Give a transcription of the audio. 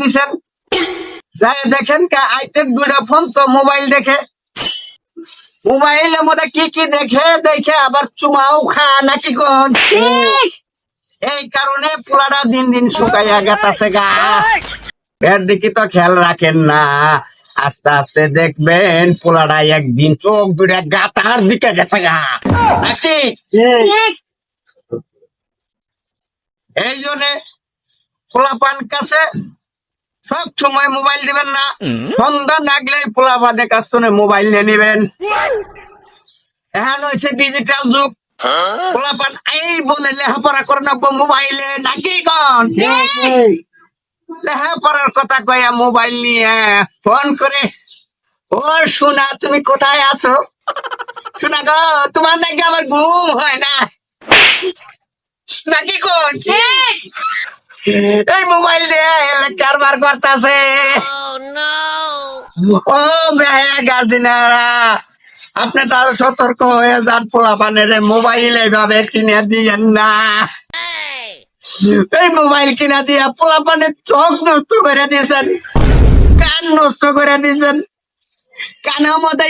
দিছেন, যাই দেখেন আইতের দুইটা ফোন তো মোবাইল দেখে, মোবাইলের মধ্যে কি কি দেখে দেখে আবার চুমাও খা নাকি কোন, এই কারণে পোলাটা দিন দিন শুকাইয়া গেতাছে গা। এর দিকে তো খেয়াল রাখেন না, আস্তে আস্তে দেখবেন পোলাটা একদিন চোখ দুটা গাতার দিকে গেছে গা নাকি। এই জন্যে পোলাপান কাছে সব সময় মোবাইল দিবেন না, সন্ধ্যা নাগলেই পোলাপানের কাছ থেকে মোবাইল নিয়ে নিবেন। এখন হয়েছে ডিজিটাল যুগ, পোলাপান এই বলে লেখাপড়া করে নাকবো মোবাইলে নাকি কন, লেখাপড়ার কথা কয়া মোবাইল নিয়ে ফোন করে, ও শোনা তুমি কোথায় আছো, শোনা গো তোমার নাকি আমার ঘুম হয় না নাকি কোন, এই মোবাইল দিয়ে কারবার করতেছে। ও বেহায়া গার্জিনারা, আপনি তার সতর্ক হয়ে যান, পোলাপানের মোবাইল এইভাবে কিনে দিয়েন না। এই মোবাইল কিনা দিয়া পোলাপানের চোখ নষ্ট করে দিয়েছেন, কান নষ্ট করে দিয়েছেন, কানের মধ্যে